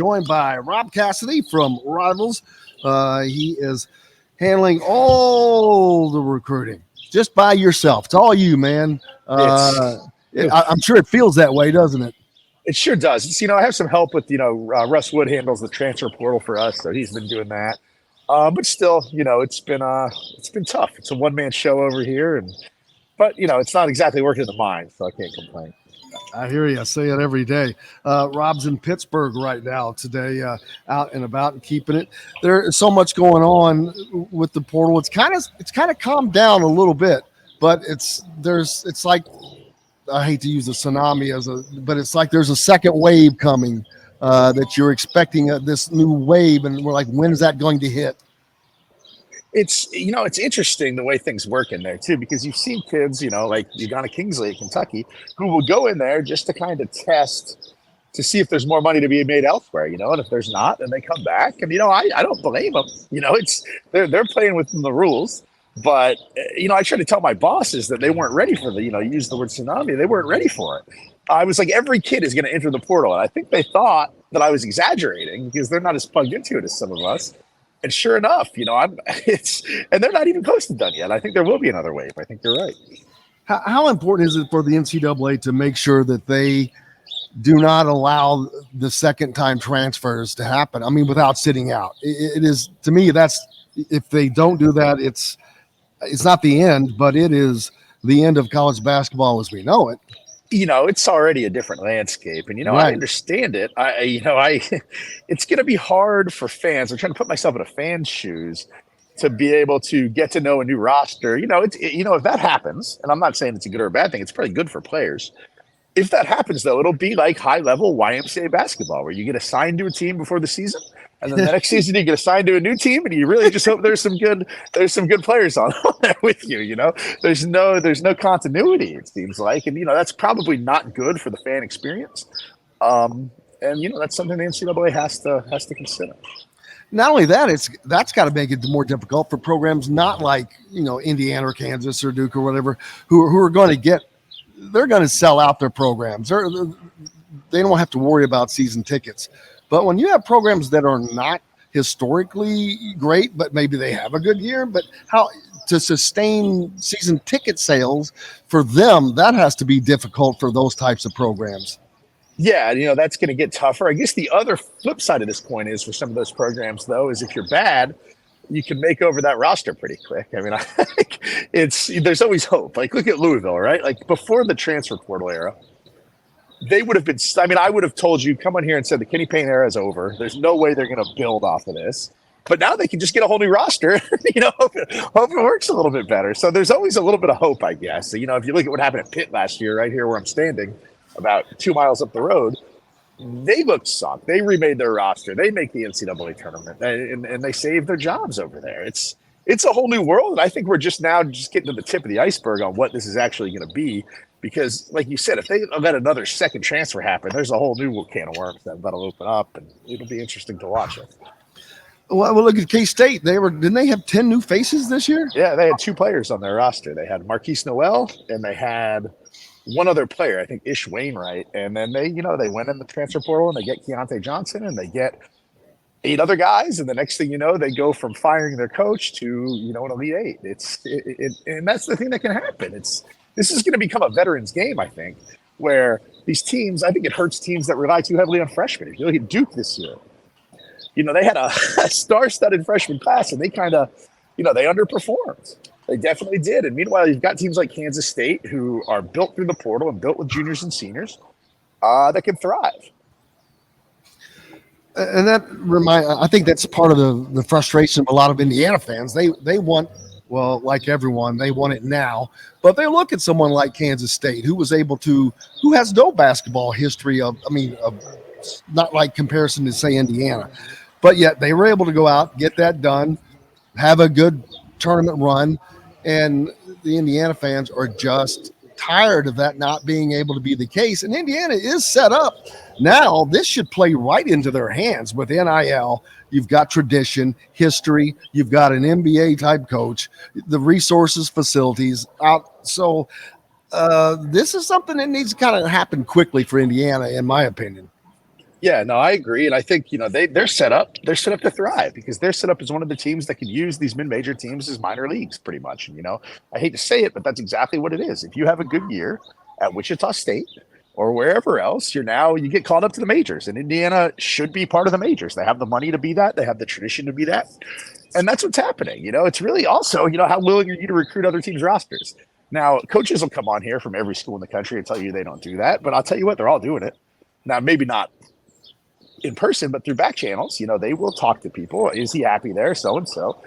joined by Rob Cassidy from Rivals. He is handling all the recruiting just by yourself. It's all you, man. I'm sure it feels that way, doesn't it? It sure does. I have some help with, Russ Wood handles the transfer portal for us, so he's been doing that. But still, it's been tough. It's a one man show over here, but it's not exactly working in the mine, so I can't complain. I hear you. I say it every day. Rob's in Pittsburgh right now today, out and about and keeping it. There's so much going on with the portal. It's kind of calmed down a little bit, but it's like, I hate to use a tsunami but it's like there's a second wave coming that you're expecting this new wave, and we're like, when is that going to hit? It's interesting the way things work in there too, because you've seen kids, like Uganda Kingsley at Kentucky, who will go in there just to kind of test to see if there's more money to be made elsewhere, and if there's not, then they come back. And I don't blame them. They're playing within the rules. But I try to tell my bosses that they weren't ready for you use the word tsunami. They weren't ready for it. I was like, every kid is going to enter the portal, and I think they thought that I was exaggerating because they're not as plugged into it as some of us. And sure enough, and they're not even close to done yet. I think there will be another wave. I think you're right. How important is it for the NCAA to make sure that they do not allow the second time transfers to happen? I mean, without sitting out, it is, to me, that's, if they don't do that, it's not the end, but it is the end of college basketball as we know it. It's already a different landscape, and right. I understand it. It's going to be hard for fans. I'm trying to put myself in a fan's shoes to be able to get to know a new roster. If that happens, and I'm not saying it's a good or a bad thing, it's probably good for players. If that happens, though, it'll be like high-level YMCA basketball, where you get assigned to a team before the season, and then the next season you get assigned to a new team, and you really just hope there's some good players on there with you. There's no continuity, it seems like, and that's probably not good for the fan experience. And that's something the NCAA has to consider. Not only that, that's got to make it more difficult for programs not like Indiana or Kansas or Duke or whatever, who are going to get. They're going to sell out their programs. They don't have to worry about season tickets. But when you have programs that are not historically great, but maybe they have a good year, but how to sustain season ticket sales for them, that has to be difficult for those types of programs. Yeah, that's going to get tougher. I guess the other flip side of this coin is for some of those programs, though, is if you're bad, you can make over that roster pretty quick. I mean, I think there's always hope. Like, look at Louisville, right? Like, before the transfer portal era, they would have been, I would have told you, come on here and said the Kenny Payne era is over. There's no way they're going to build off of this. But now they can just get a whole new roster, hope it works a little bit better. So there's always a little bit of hope, I guess. So, if you look at what happened at Pitt last year, right here where I'm standing, about 2 miles up the road, they looked sucked. They remade their roster. They make the NCAA tournament, and they saved their jobs over there. It's a whole new world, and I think we're just getting to the tip of the iceberg on what this is actually going to be. Because, like you said, if they let another second transfer happen, there's a whole new can of worms that'll open up, and it'll be interesting to watch it. Well, look at K-State. Didn't they have 10 new faces this year? Yeah, they had 2 players on their roster. They had Marquise Noel, and they had one other player, I think Ish Wainwright. And then they went in the transfer portal, and they get Keontae Johnson, and they get 8 other guys, and the next thing you know, they go from firing their coach to an Elite 8. And that's the thing that can happen. This is going to become a veterans game, I think, where these teams, I think it hurts teams that rely too heavily on freshmen. If you look at Duke this year, they had a star-studded freshman class, and they kind of, they underperformed. They definitely did. And meanwhile, you've got teams like Kansas State who are built through the portal and built with juniors and seniors that can thrive. And I think that's part of the frustration of a lot of Indiana fans. They want, well, like everyone, they want it now. But they look at someone like Kansas State who has no basketball history of not like comparison to, say, Indiana. But yet they were able to go out, get that done, have a good tournament run, and the Indiana fans are just tired of that not being able to be the case. And Indiana is set up. Now this should play right into their hands with NIL. You've got tradition, history. You've got an NBA type coach, the resources, facilities out. So this is something that needs to kind of happen quickly for Indiana, in my opinion. Yeah, no, I agree, and I think they're set up. They're set up to thrive because they're set up as one of the teams that can use these mid-major teams as minor leagues, pretty much. And I hate to say it, but that's exactly what it is. If you have a good year at Wichita State or wherever else, you get called up to the majors, and Indiana should be part of the majors. They have the money to be that. They have the tradition to be that, and that's what's happening. It's really also how willing are you to recruit other teams' rosters. Now, coaches will come on here from every school in the country and tell you they don't do that, but I'll tell you what, they're all doing it. Now, maybe not in person, but through back channels, they will talk to people. Is he happy there? So and so.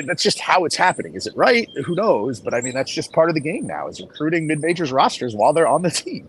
That's just how it's happening. Is it right? Who knows? But I mean, that's just part of the game now. Is recruiting mid majors rosters while they're on the team.